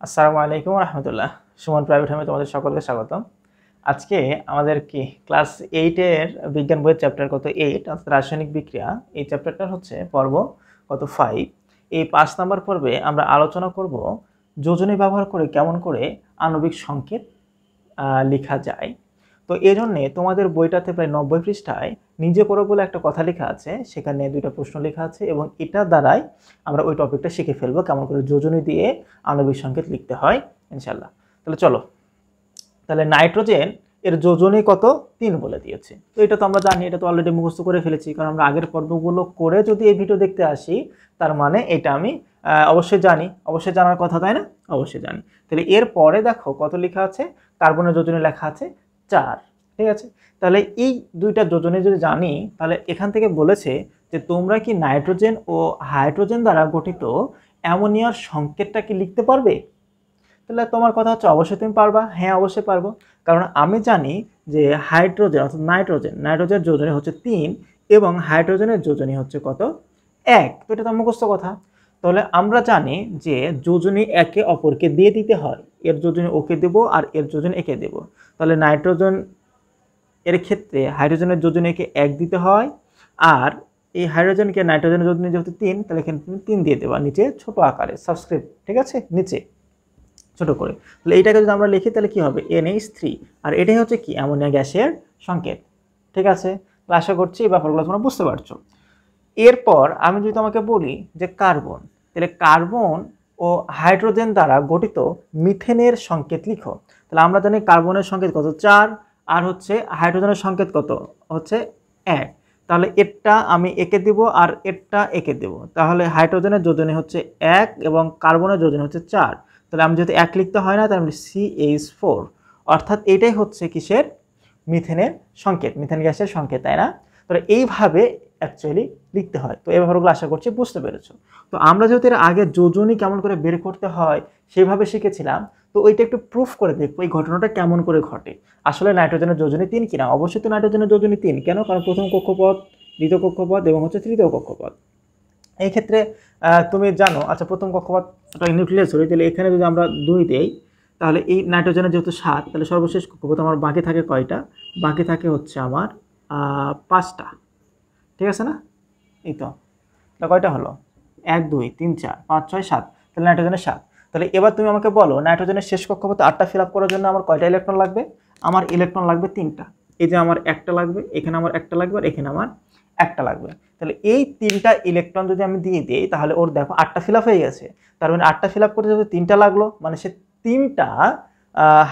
আসসালামু আলাইকুম রহমতুল্লাহ। সুমন প্রাইভেট হোমে তোমাদের সকলকে স্বাগতম। আজকে আমাদের কি ক্লাস 8-এর বিজ্ঞান বইয়ের চ্যাপ্টার কত 8 অর্থাৎ রাসায়নিক বিক্রিয়া, এই চ্যাপ্টারটা হচ্ছে পর্ব কত 5। এই 5 নম্বর পর্বে আমরা আলোচনা করব যোজনী ব্যবহার করে কেমন করে আণবিক সংকেত লেখা যায়। তো এই জন্যে তোমাদের বইটাতে প্রায় 90 পৃষ্ঠায় নিজে করো বলে একটা কথা লেখা আছে, সেখানে 2টা প্রশ্ন লেখা আছে এবং এটা দ্বারাই আমরা ওই টপিকটা শিখে ফেলবো কেমন করে যোজনী দিয়ে আণবিক সংকেত লিখতে হয় ইনশাল্লাহ। তাহলে চলো, তাহলে নাইট্রোজেন এর যোজনী কত 3 বলে দিয়েছে। তো এটা তো আমরা জানি, এটা তো অলরেডি মুখস্থ করে ফেলেছি, কারণ আমরা আগের পর্বগুলো করে যদি এই ভিডিও দেখতে আসি তার মানে এটা আমি অবশ্যই জানি, অবশ্যই জানার কথা, তাই না? অবশ্যই জানি। তাহলে এর পরে দেখো কত লেখা আছে, কার্বনের যোজনী লেখা আছে 4। ঠিক আছে, তাহলে এই 2টা যোজনী যদি জানি তাহলে এখান থেকে বলেছে যে তোমরা কি নাইট্রোজেন ও হাইড্রোজেন দ্বারা গঠিত অ্যামোনিয়ার সংকেতটা কি লিখতে পারবে? তাহলে তোমার কথা হচ্ছে অবশ্যই তুমি পারবা। হ্যাঁ, অবশ্যই পারবো, কারণ আমি জানি যে হাইড্রোজেন অর্থাৎ নাইট্রোজেনের যোজনী হচ্ছে 3 এবং হাইড্রোজেনের যোজনী হচ্ছে কত 1। তো এটা তো মুখস্থ কথা। তাহলে আমরা জানি যে যোজনী একে অপরকে দিয়ে দিতে হয়, এর যোজনী ওকে দেব আর এর যোজনী একে দেব। তাহলে নাইট্রোজেন এর ক্ষেত্রে হাইড্রোজেনের যোজনী একে 1 দিতে হয়, আর এই হাইড্রোজেনকে নাইট্রোজেনের যোজনী যেহেতু 3, তাহলে এখানে তুমি 3 দিয়ে দেবা নিচে ছোট আকারে সাবস্ক্রিপ্ট, ঠিক আছে, নিচে ছোট করে। তাহলে এইটাকে যদি আমরা লিখি তাহলে কি হবে NH3, আর এটাই হচ্ছে কি অ্যামোনিয়া গ্যাসের সংকেত। ঠিক আছে, আশা করছি এই ব্যাপারগুলো তোমরা বুঝতে পারছো। এরপর আমি যদি তোমাকে বলি যে কার্বন, তাহলে কার্বন ও হাইড্রোজেন দ্বারা গঠিত মিথেনের সংকেত লিখো। তাহলে আমরা জানি কার্বনের সংকেত কত 4, আর হচ্ছে হাইড্রোজেনের সংকেত কত হচ্ছে 1। তাহলে এটা আমি একে দিব আর এটা একে দেব, তাহলে হাইড্রোজেনের যোজনী হচ্ছে 1 এবং কার্বনের যোজনী হচ্ছে 4। তাহলে আমি যদি 1 লিখতে হয় না, তাহলে আমি CH4, অর্থাৎ এটাই হচ্ছে কিসের মিথেনের সংকেত, মিথেন গ্যাসের সংকেত, তাই না? তাহলে এইভাবে অ্যাকচুয়ালি লিখতে হয়। তো এই ব্যাপারগুলো আশা করছি বুঝতে পেরেছো। তো আমরা যেহেতু এর আগে যোজনী কেমন করে বের করতে হয় সেইভাবে শিখেছিলাম, তো ওইটা একটু প্রুফ করে দেখবো এই ঘটনাটা কেমন করে ঘটে। আসলে নাইট্রোজেনের যোজনী 3 কিনা? অবশ্যই তো নাইট্রোজেনের যোজনী 3। কেন? কারণ প্রথম কক্ষপথ, দ্বিতীয় কক্ষপথ এবং হচ্ছে তৃতীয় কক্ষপথ। এই ক্ষেত্রে তুমি জানো, আচ্ছা প্রথম কক্ষপথটা নিউক্লিয়াস হলে, তাহলে এখানে যদি আমরা 2 দেই তাহলে এই নাইট্রোজেনের যেহেতু 7, তাহলে সর্বশেষ কক্ষপথ আমার বাকি থাকে কয়টা? বাকি থাকে হচ্ছে আমার 5টা। ঠিক আছে না? এই তো, তা কয়টা হলো? 1 2 3 4 5 6 7, তাহলে নাইট্রোজেনের 7। তাহলে এবার তুমি আমাকে বলো নাইট্রোজেনের শেষ কক্ষপথে 8টা ফিল আপ করার জন্য আমার কয়টা ইলেকট্রন লাগবে? আমার ইলেকট্রন লাগবে 3টা। এই যে আমার একটা লাগবে, এখানে আমার একটা লাগবে, আর এখানে আমার একটা লাগবে। তাহলে এই 3টা ইলেকট্রন যদি আমি দিয়ে দিই তাহলে ওর দেখো 8টা ফিল আপ হয়ে গেছে। তার মানে 8টা ফিল আপ করতে যদি 3টা লাগলো, মানে সে 3টা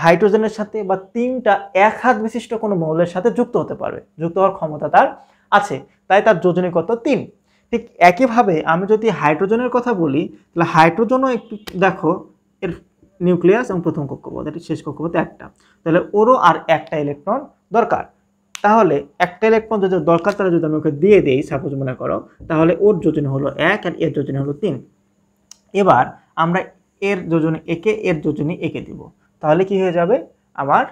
হাইড্রোজেনের সাথে বা 3টা এক হাত বিশিষ্ট কোনো মৌলের সাথে যুক্ত হতে পারবে, যুক্ত হওয়ার ক্ষমতা তার আছে, তাই তার যোজনী কত 3। ঠিক একইভাবে আমি যদি হাইড্রোজেনের কথা বলি, তাহলে হাইড্রোজেনও একটু দেখো, এর নিউক্লিয়াস এবং প্রথম কক্ষপথ, এটি শেষ কক্ষপথ একটা, তাহলে ওরও আর একটা ইলেকট্রন দরকার। তাহলে একটা ইলেকট্রন যদি দরকার, তাহলে যদি আমি ওকে দিয়ে দিই সাপোজ মনে করো, তাহলে ওর যোজনী হলো 1 আর এর যোজনী হলো 3। এবার আমরা এর যোজনী একে, এর যোজনী একে দিব, তাহলে কি হয়ে যাবে? আমার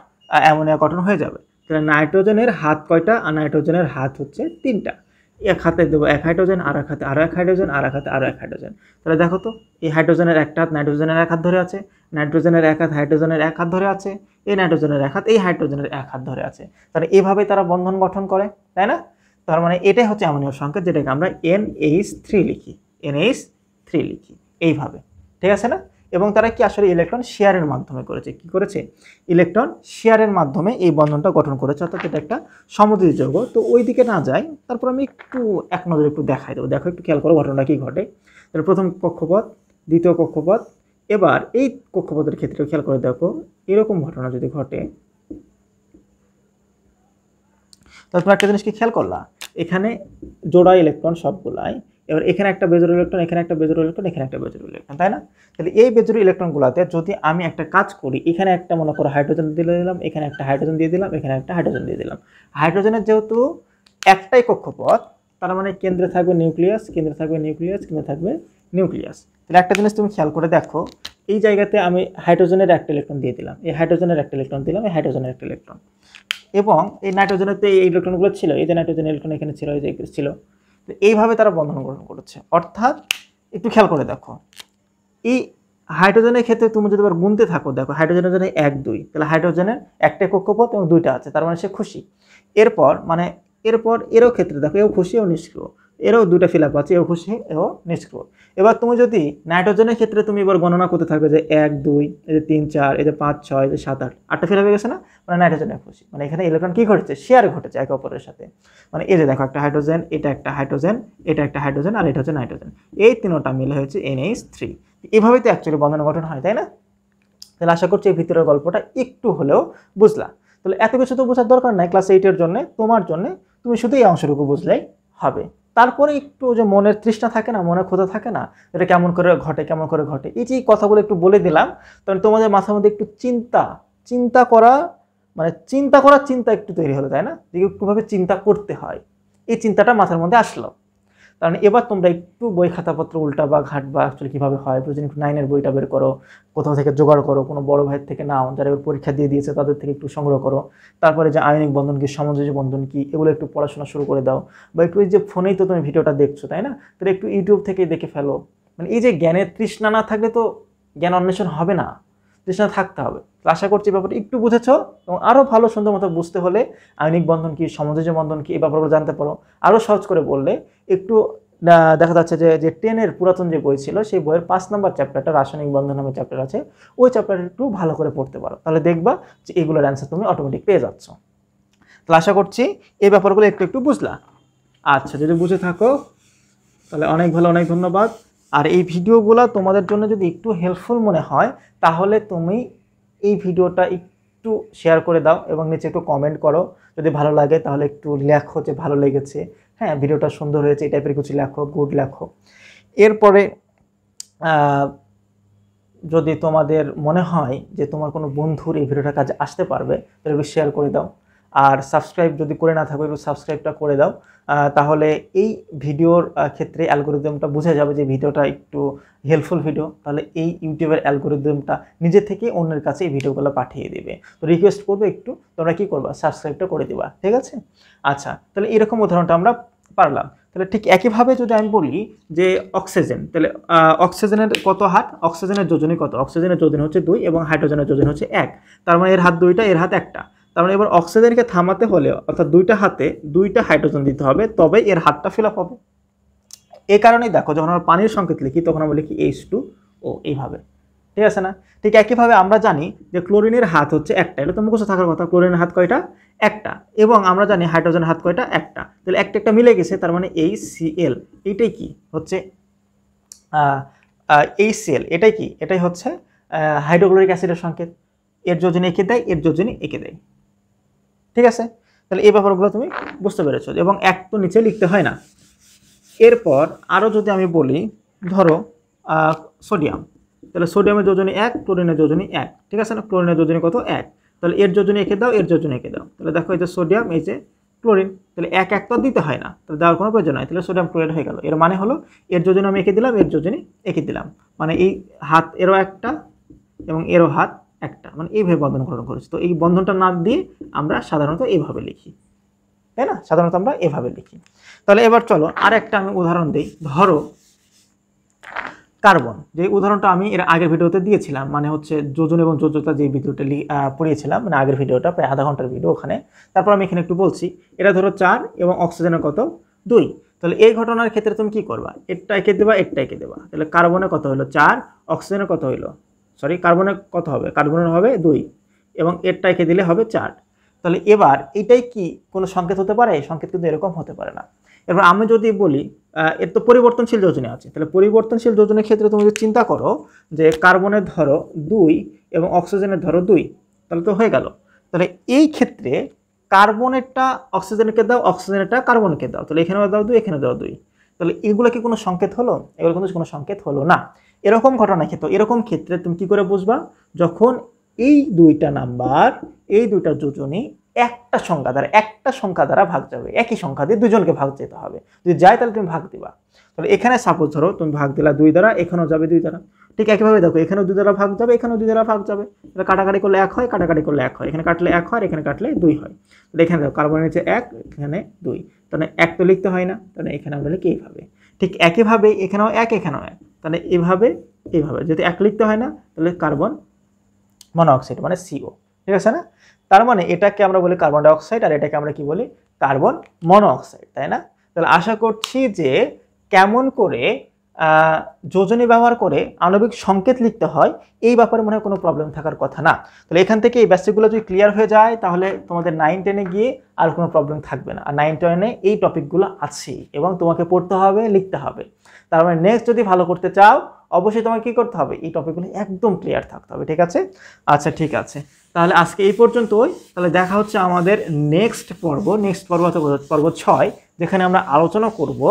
অ্যামোনিয়া গঠন হয়ে যাবে। তাহলে নাইট্রোজেনের হাত কয়টা? আর নাইট্রোজেনের হাত হচ্ছে 3টা। এক হাতে দেবো 1 হাইড্রোজেন, আর এক হাতে আরো 1 হাইড্রোজেন, আর এক হাতে আরো 1 হাইড্রোজেন। তাহলে দেখো তো, এই হাইড্রোজেনের একটা হাত নাইট্রোজেনের 1 হাত ধরে আছে, নাইট্রোজেনের 1 হাত হাইড্রোজেনের 1 হাত ধরে আছে, এই নাইট্রোজেনের 1 হাত এই হাইড্রোজেনের 1 হাত ধরে আছে। তাহলে এভাবে তারা বন্ধন গঠন করে, তাই না? তার মানে এটাই হচ্ছে অ্যামোনিয়ার সংকেত, যেটাকে আমরা NH3 লিখি, NH3 লিখি এইভাবে। ঠিক আছে না? এবং তারা কি আসলে ইলেকট্রন শেয়ারের মাধ্যমে করেছে, কি করেছে? ইলেকট্রন শেয়ারের মাধ্যমে এই বন্ধনটা গঠন করেছে, অর্থাৎ এটা একটা সমদ্বিজ যৌগ। তো ওই দিকে না যাই, তারপর আমি একটু এক নজরে একটু দেখাই দেবো। দেখো, একটু খেয়াল করো ঘটনাটা কি ঘটে। তাহলে প্রথম কক্ষপথ, দ্বিতীয় কক্ষপথ, এবার এই কক্ষপথের ক্ষেত্রে খেয়াল করে দেখো, এরকম ঘটনা যদি ঘটে, তারপর একটা জিনিস কি খেয়াল করলা, এখানে জোড়া ইলেকট্রন সবগুলাই, এবার এখানে একটা বেজোড় ইলেকট্রন, এখানে একটা বেজোড় ইলেকট্রন, এখানে একটা বেজোড় ইলেকট্রন, তাই না? তাহলে এই বেজোড় ইলেকট্রনগুলোতে যদি আমি একটা কাজ করি, এখানে একটা মনে করো হাইড্রোজেন দিয়ে দিলাম, এখানে একটা হাইড্রোজেন দিয়ে দিলাম, এখানে একটা হাইড্রোজেন দিয়ে দিলাম। হাইড্রোজেনের যেহেতু একটাই কক্ষপথ, তার মানে কেন্দ্রে থাকবে নিউক্লিয়াস, কেন্দ্রে থাকবে নিউক্লিয়াস, কেন্দ্রে থাকবে নিউক্লিয়াস। তাহলে একটা জিনিস তুমি খেয়াল করে দেখো, এই জায়গাতে আমি হাইড্রোজেনের একটা ইলেকট্রন দিয়ে দিলাম, এই হাইড্রোজেনের একটা ইলেকট্রন দিলাম, এই হাইড্রোজেনের একটা ইলেকট্রন, এবং এই নাইট্রোজেনের এই ইলেকট্রনগুলো ছিল, এই যে নাইট্রোজেন ইলেকট্রন এখানে ছিল, এই যে ছিল। তো এইভাবে তারা বন্ধন গঠন করেছে। অর্থাৎ একটু খেয়াল করে দেখো, এই হাইড্রোজেনের ক্ষেত্রে তুমি যদি এবার গুনতে থাকো, দেখো হাইড্রোজেনের জন্য 1 2, তাহলে হাইড্রোজেনের একটা কক্ষপথ এবং দুইটা আছে, তার মানে সে খুশি। এরপর এরও ক্ষেত্রে দেখো, এও খুশি, এও নিষ্ক্রিয়, এরও দুইটা ফিল আপ আছে, এও খুশি, এও নিষ্ক্রিয়। এবার তুমি যদি নাইট্রোজেনের ক্ষেত্রে তুমি এবার গণনা করতে থাকবে যে 1 2, এই যে 3 4, এই যে 5 6, এই যে 7 8, 8টা ফিল আপ হয়ে গেছে না, মানে নাইট্রোজেনের খুশি, মানে এখানে ইলেকট্রন কি ঘটেছে, শেয়ার ঘটেছে একে অপরের সাথে। মানে এই যে দেখো একটা হাইড্রোজেন, এটা একটা হাইড্রোজেন, এটা একটা হাইড্রোজেন, আর এটা হচ্ছে নাইট্রোজেন, এই তিনটা মিলে হয়েছে NH3। এভাবেই তো অ্যাকচুয়ালি বন্ধন গঠন হয়, তাই না? তাহলে আশা করছি এই ভিতরের গল্পটা একটু হলেও বুঝলা। তাহলে এত কিছু তো বোঝার দরকার নাই ক্লাস 8 এর জন্য, তোমার জন্য তুমি শুধু এই অংশটুকু বুঝলেই হবে। তারপরে একটু যে মনের তৃষ্ণা থাকে না, মনে ক্ষুধা থাকে না, এটা কেমন করে ঘটে, কেমন করে ঘটে, এই যে কথাগুলো একটু বলে দিলাম, তখন তোমাদের মাথার মধ্যে একটু চিন্তা করা, মানে চিন্তা একটু তৈরি হলো, তাই না? যে একটুভাবে চিন্তা করতে হয়, এই চিন্তাটা মাথার মধ্যে আসলো। কারণ এবার তোমরা একটু বই খাতাপত্র উল্টা বা ঘাটবা, অ্যাকচুয়ালি কীভাবে হয়, প্রয়োজন একটু 9-এর বইটা বের করো, কোথাও থেকে জোগাড় করো, কোনো বড় ভাইয়ের থেকে নাও, যারা এবার পরীক্ষা দিয়ে দিয়েছে তাদের থেকে একটু সংগ্রহ করো। তারপরে যে আয়নিক বন্ধন কি, সামঞ্জস্য বন্ধন কি, এগুলো একটু পড়াশোনা শুরু করে দাও। বা একটু এই যে ফোনেই তো তুমি ভিডিওটা দেখছো, তাই না? তাহলে একটু ইউটিউব থেকেই দেখে ফেলো। মানে এই যে জ্ঞানের তৃষ্ণা না থাকলে তো জ্ঞান অন্বেষণ হবে না, তৃষ্ণা থাকতে হবে। আশা করছি ব্যাপারটা একটু বুঝেছো, এবং আরও ভালো সুন্দর মতো বুঝতে হলে আয়নিক বন্ধন কি, সামঞ্জস্য বন্ধন কি, এই ব্যাপারগুলো জানতে পারো। আরও সহজ করে বললে একটু দেখা যাচ্ছে যে 10-এর পুরাতন যে বই ছিল, সেই বইয়ের 5 নম্বর চ্যাপ্টারটা, রাসায়নিক বন্ধন নামে চ্যাপ্টার আছে, ওই চ্যাপ্টারটা একটু ভালো করে পড়তে পারো, তাহলে দেখবা যে এগুলোর অ্যান্সার তুমি অটোমেটিক পেয়ে যাচ্ছ। তাহলে আশা করছি এই ব্যাপারগুলো একটু বুঝলা। আচ্ছা, যদি বুঝে থাকো তাহলে অনেক ভালো, অনেক ধন্যবাদ। আর এই ভিডিওগুলো তোমাদের জন্য যদি একটু হেল্পফুল মনে হয়, তাহলে তুমি এই ভিডিওটা একটু শেয়ার করে দাও এবং নিচে একটু কমেন্ট করো। যদি ভালো লাগে তাহলে একটু লেখো যে ভালো লেগেছে, হ্যাঁ ভিডিওটা সুন্দর হয়েছে, এই টাইপের কিছু লেখো, গুড লেখো। এরপরে যদি তোমাদের মনে হয় যে তোমার কোনো বন্ধুর এই ভিডিওটা কাজে আসতে পারবে, তাহলে একটু শেয়ার করে দাও। আর সাবস্ক্রাইব যদি করে না থাকো, একটু সাবস্ক্রাইবটা করে দাও। তাহলে এই ভিডিওর ক্ষেত্রে অ্যালগোরিদমটা বুঝে যাবে যে ভিডিওটা একটু হেল্পফুল ভিডিও, তাহলে এই ইউটিউবের অ্যালগোরিদমটা নিজে থেকে অন্যের কাছে এই ভিডিওগুলো পাঠিয়ে দেবে। তো রিকোয়েস্ট করবে একটু তোমরা কী করবা, সাবস্ক্রাইবটা করে দিবা, ঠিক আছে? আচ্ছা, তাহলে এরকম উদাহরণটা আমরা পারলাম। তাহলে ঠিক একইভাবে যদি আমি বলি যে অক্সিজেন, তাহলে অক্সিজেনের কত হাত, অক্সিজেনের যোজনী কত, অক্সিজেনের যোজনী হচ্ছে 2 এবং হাইড্রোজেনের যোজনী হচ্ছে 1, তার মানে এর হাত 2টা, এর হাত 1টা। তার মানে এবার অক্সিজেনকে থামাতে হলে, অর্থাৎ 2টা হাতে 2টা হাইড্রোজেন দিতে হবে, তবে এর হাতটা ফিল আপ হবে। এই কারণেই দেখো যখন আমরা পানির সংকেত লিখি তখন আমরা লিখি H2O, এইভাবে, ঠিক আছে না? ঠিক একইভাবে আমরা জানি যে ক্লোরিনের হাত হচ্ছে 1টা, এটা তো মুখস্থ থাকার কথা, ক্লোরিনের হাত কয়টা, 1টা। এবং আমরা জানি হাইড্রোজেনের হাত কয়টা, 1টা। তাহলে একটা মিলে গেছে, তার মানে HCl, এইটাই কি হচ্ছে HCl, এটাই কি, এটাই হচ্ছে হাইড্রোক্লোরিক অ্যাসিডের সংকেত। এর যোজনী এঁকে দেয়, এর যোজনী এঁকে দেয়, ঠিক আছে? তাহলে এই ব্যাপারগুলো তুমি বুঝতে পেরেছো, এবং এক তো নিচে লিখতে হয় না। এরপর আরও যদি আমি বলি, ধরো সোডিয়াম, তাহলে সোডিয়ামের যোজনী 1, ক্লোরিনের যোজনী 1, ঠিক আছে না? ক্লোরিনের যোজনী কত, 1, তাহলে এর যোজনী এঁকে দাও, এর যোজনী এঁকে দাও। তাহলে দেখো এই যে সোডিয়াম, এই যে ক্লোরিন, তাহলে 1 1 তো দিতে হয় না, তাহলে দেওয়ার কোনো প্রয়োজন নাই, তাহলে সোডিয়াম ক্লোরাইড হয়ে গেল। এর মানে হলো এর যোজনী আমি এঁকে দিলাম, এর যোজনী এঁকে দিলাম, মানে এই হাত এরও একটা এবং এরও হাত একটা, মানে এইভাবে বন্ধন গ্রহণ করেছি। তো এই বন্ধনটা না দিয়ে আমরা সাধারণত এইভাবে লিখি, তাই না? সাধারণত আমরা এভাবে লিখি। তাহলে এবার চলো আর একটা আমি উদাহরণ দিই। ধরো কার্বন, যে উদাহরণটা আমি এর আগের ভিডিওতে দিয়েছিলাম, মানে হচ্ছে যোজন এবং যোজ্যতা যে ভিডিওটা পড়িয়েছিলাম, মানে আগের ভিডিওটা প্রায় আধা ঘন্টার ভিডিও ওখানে। তারপর আমি এখানে একটু বলছি, এটা ধরো 4 এবং অক্সিজেনের কত, 2। তাহলে এই ঘটনার ক্ষেত্রে তুমি কি করবা, এরটা এঁকে দেবা, এরটা এঁকে দেবা। তাহলে কার্বনের কত হলো 4, অক্সিজেনের কত হলো, কার্বনের কত হবে, কার্বনের হবে 2 এবং এরটা এঁকে দিলে হবে 4। তাহলে এবার এটাই কি কোনো সংকেত হতে পারে? সংকেত কিন্তু এরকম হতে পারে না। এবার আমি যদি বলি এর তো পরিবর্তনশীল যোজনী আছে, তাহলে পরিবর্তনশীল যোজনের ক্ষেত্রে তুমি যদি চিন্তা করো যে কার্বনের ধরো 2 এবং অক্সিজেনের ধরো 2, তাহলে তো হয়ে গেল। তাহলে এই ক্ষেত্রে কার্বনেরটা অক্সিজেনকে দাও, অক্সিজেনেরটা কার্বনকে দাও, তাহলে এখানেও দাও 2, এখানে দাও 2, তাহলে এগুলো কি কোনো সংকেত হলো? এগুলো কিন্তু কোনো সংকেত হলো না। এরকম ঘটনা ক্ষেত্রে, এরকম ক্ষেত্রে তুমি কি করে বুঝবা, যখন এই দুইটা নাম্বার, এই দুইটা যোজনী একটা সংখ্যা দ্বারা ভাগ যাবে, একই সংখ্যা দিয়ে দুজনকে ভাগ যেতে হবে, যদি যায় তাহলে তুমি ভাগ দিবা। তাহলে এখানে সাপোজ ধরো তুমি ভাগ দিলা 2 দ্বারা, এখানেও যাবে 2 দ্বারা, ঠিক একইভাবে দেখো এখানেও 2 দ্বারা ভাগ যাবে, এখানেও 2 দ্বারা ভাগ যাবে। তাহলে কাটাকাটি করলে 1 হয়, কাটাকাটি করলে 1 হয়, এখানে কাটলে 1 হয়, এখানে কাটলে 2 হয়। তাহলে এখানে দেখো কার্বনের নিচে 1, এখানে 2, তাহলে 1 তো লিখতে হয় না, তাহলে এখানে আমরা লিখি এইভাবে। ঠিক একইভাবে এখানেও 1, এখানেও 1, তাহলে এইভাবে এইভাবে যদি এক লিখতে হয় না, তাহলে কার্বন মনোঅক্সাইড মানে CO, ঠিক আছে না? তার মানে এটাকে আমরা বলি কার্বন ডাইঅক্সাইড আর এটাকে আমরা কি বলি কার্বন মনোঅক্সাইড, তাই না? তাহলে আশা করছি যে কেমন করে যোজনী ব্যবহার করে আণবিক সংকেত লিখতে হয় এই ব্যাপারে মনে হয় কোনো প্রবলেম থাকার কথা না। তাহলে এখান থেকে এই বেসিকগুলো যদি ক্লিয়ার হয়ে যায় তাহলে তোমাদের 9-10-এ গিয়ে আর কোনো প্রবলেম থাকবে না। আর 9-10-এ এই টপিকগুলো আছেই এবং তোমাকে পড়তে হবে, লিখতে হবে। তার মানে নেক্সট যদি ভালো করতে চাও অবশ্যই তোমাকে কি করতে হবে, এই টপিকগুলো একদম ক্লিয়ার থাকতে হবে, ঠিক আছে? আচ্ছা ঠিক আছে, তাহলে আজকে এই পর্যন্তই। তাহলে দেখা হচ্ছে আমাদের নেক্সট পর্ব হচ্ছে পর্ব 6, যেখানে আমরা আলোচনা করব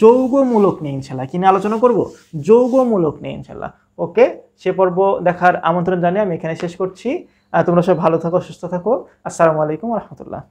যৌগমূলক নিয়ে ইনশাল্লাহ। কি নিয়ে আলোচনা করব? যৌগমূলক নিয়ে ইনশাল্লাহ। ওকে, সে পর্ব দেখার আমন্ত্রণ জানিয়ে আমি এখানে শেষ করছি। তোমরা সবাই ভালো থাকো, সুস্থ থাকো। আসসালামু আলাইকুম ওয়া রাহমাতুল্লাহ।